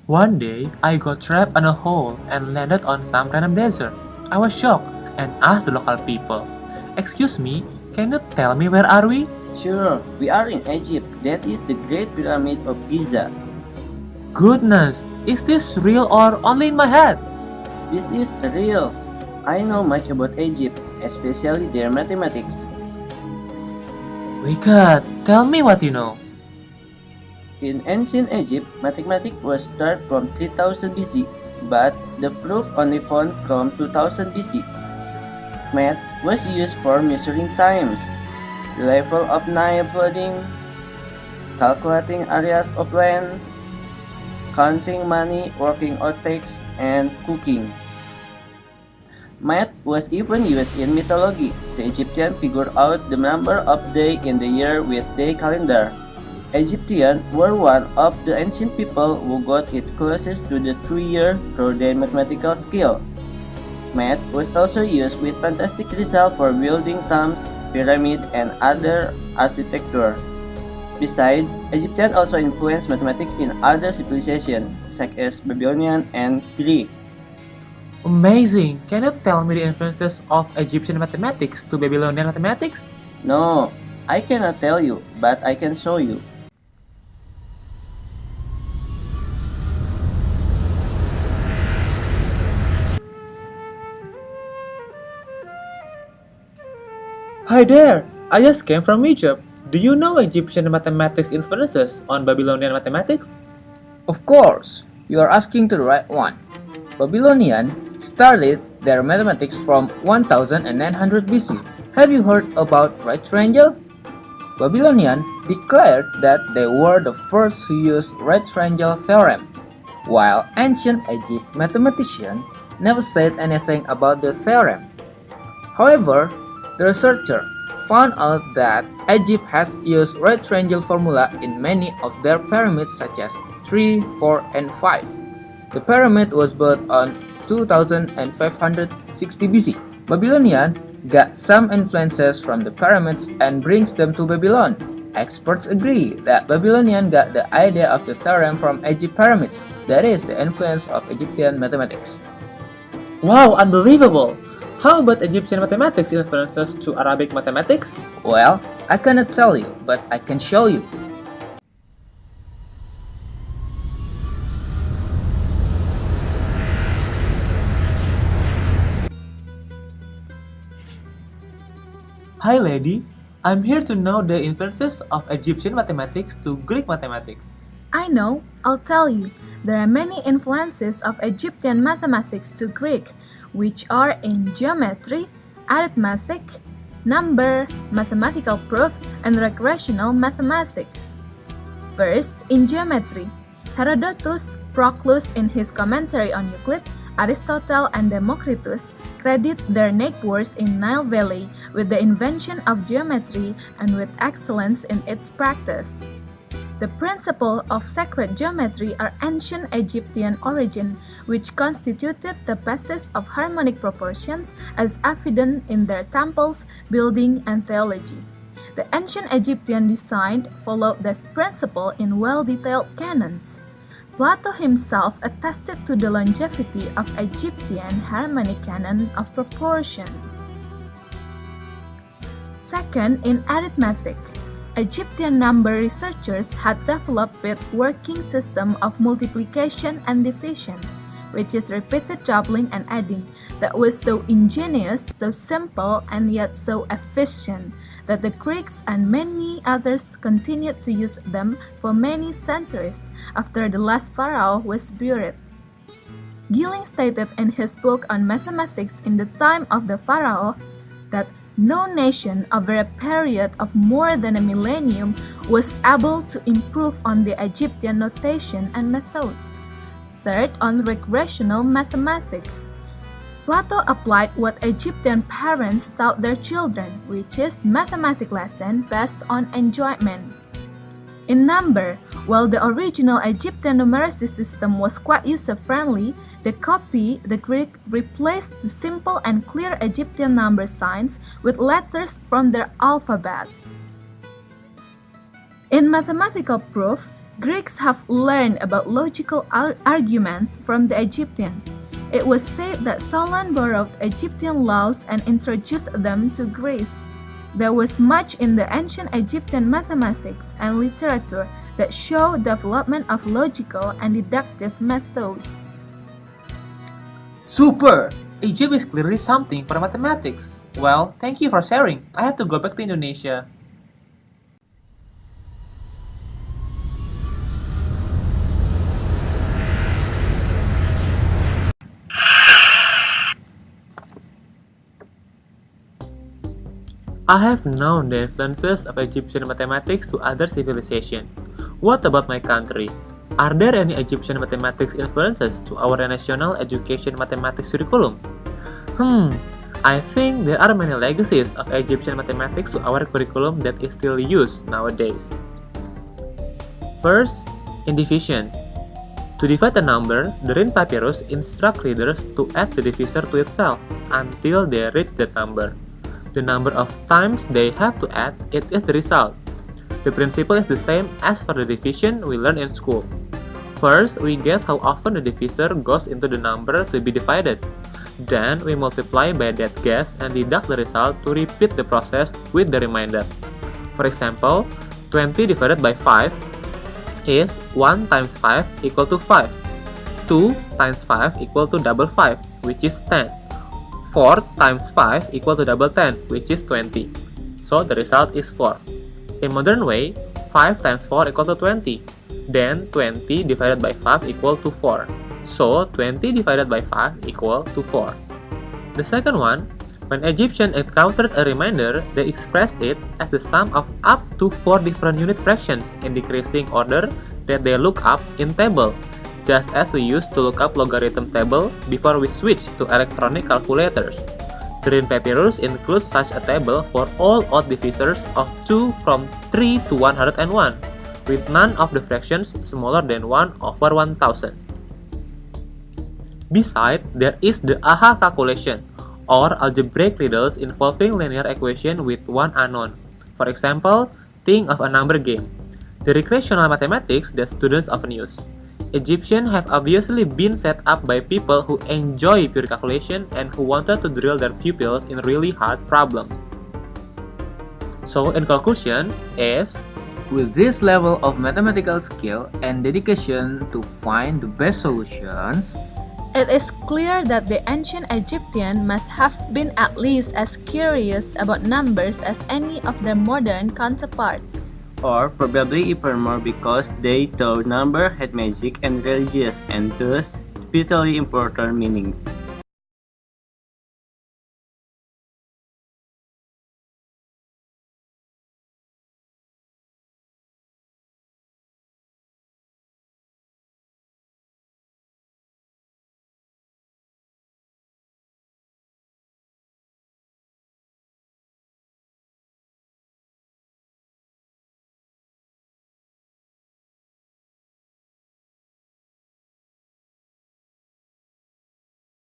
One day, I got trapped in a hole and landed on some random desert. I was shocked and asked the local people, "Excuse me, can you tell me where are we?" Sure, we are in Egypt. That is the Great Pyramid of Giza. Goodness, is this real or only in my head? This is real. I know much about Egypt, especially their mathematics. Wicked, tell me what you know. In ancient Egypt, mathematics was started from 3000 BC, but the proof only found from 2000 BC. Math was used for measuring times, the level of Nile flooding, calculating areas of land, counting money, working out tax, and cooking. Math was even used in mythology. The Egyptians figured out the number of days in the year with their calendar. Egyptians were one of the ancient people who got it closest to the true year through their mathematical skill. Math was also used with fantastic results for building tombs, pyramids, and other architecture. Besides, Egyptians also influenced mathematics in other civilizations, such as Babylonian and Greek. Amazing! Can you tell me the influences of Egyptian mathematics to Babylonian mathematics? No, I cannot tell you, but I can show you. Hi there! I just came from Egypt. Do you know Egyptian mathematics influences on Babylonian mathematics? Of course, you are asking to the right one. Babylonian started their mathematics from 1900 BC. Have you heard about right triangle? Babylonian declared that they were the first who used right triangle theorem, while ancient Egypt mathematicians never said anything about the theorem. However, the researcher found out that Egypt has used right triangle formula in many of their pyramids such as 3, 4, and 5. The pyramid was built on 2560 BC. Babylonian got some influences from the pyramids and brings them to Babylon. Experts agree that Babylonian got the idea of the theorem from Egypt pyramids, that is, the influence of Egyptian mathematics. Wow, unbelievable! How about Egyptian mathematics influences to Arabic mathematics? Well, I cannot tell you, but I can show you. Hi lady, I'm here to know the influences of Egyptian mathematics to Greek mathematics. I know, I'll tell you. There are many influences of Egyptian mathematics to Greek, which are in geometry, arithmetic, number, mathematical proof, and recreational mathematics. First, in geometry, Herodotus, Proclus in his commentary on Euclid, Aristotle, and Democritus credit their neighbors in Nile Valley with the invention of geometry and with excellence in its practice. The principles of sacred geometry are ancient Egyptian origin, which constituted the basis of harmonic proportions as evident in their temples, building, and theology. The ancient Egyptian design followed this principle in well-detailed canons. Plato himself attested to the longevity of Egyptian harmonic canon of proportion. Second, in arithmetic, Egyptian number researchers had developed a working system of multiplication and division, which is repeated doubling and adding, that was so ingenious, so simple, and yet so efficient, that the Greeks and many others continued to use them for many centuries after the last pharaoh was buried. Gilling stated in his book on mathematics in the time of the pharaoh that no nation over a period of more than a millennium was able to improve on the Egyptian notation and methods. Third, on recreational mathematics. Plato applied what Egyptian parents taught their children, which is mathematics lesson based on enjoyment. In number, while the original Egyptian numeracy system was quite user-friendly, the copy, the Greek, replaced the simple and clear Egyptian number signs with letters from their alphabet. In mathematical proof, Greeks have learned about logical arguments from the Egyptian. It was said that Solon borrowed Egyptian laws and introduced them to Greece. There was much in the ancient Egyptian mathematics and literature that show development of logical and deductive methods. Super! Egypt is clearly something for mathematics. Well, thank you for sharing. I have to go back to Indonesia. I have known the influences of Egyptian mathematics to other civilizations. What about my country? Are there any Egyptian mathematics influences to our national education mathematics curriculum? I think there are many legacies of Egyptian mathematics to our curriculum that is still used nowadays. First, in division. To divide a number, the Rhind Papyrus instructs readers to add the divisor to itself until they reach that number. The number of times they have to add it is the result. The principle is the same as for the division we learn in school. First, we guess how often the divisor goes into the number to be divided. Then, we multiply by that guess and deduct the result to repeat the process with the remainder. For example, 20 divided by 5 is 1 times 5 equal to 5. 2 times 5 equal to double 5, which is 10. 4 times 5 equal to double 10, which is 20. So the result is 4. In modern way, 5 times 4 equal to 20. Then 20 divided by 5 equal to 4. So 20 divided by 5 equal to 4. The second one, when Egyptians encountered a remainder, they expressed it as the sum of up to 4 different unit fractions in decreasing order that they look up in table, just as we used to look up logarithm table before we switched to electronic calculators. The Rhind Papyrus includes such a table for all odd divisors of 2 from 3 to 101, with none of the fractions smaller than 1 over 1000. Besides, there is the AHA calculation, or algebraic riddles involving linear equation with one unknown. For example, think of a number game, the recreational mathematics that students often use. Egyptians have obviously been set up by people who enjoy pure calculation and who wanted to drill their pupils in really hard problems. So, in conclusion, is With this level of mathematical skill and dedication to find the best solutions, It is clear that the ancient Egyptians must have been at least as curious about numbers as any of their modern counterparts. Or probably even more because they thought number had magic and religious and thus vitally important meanings.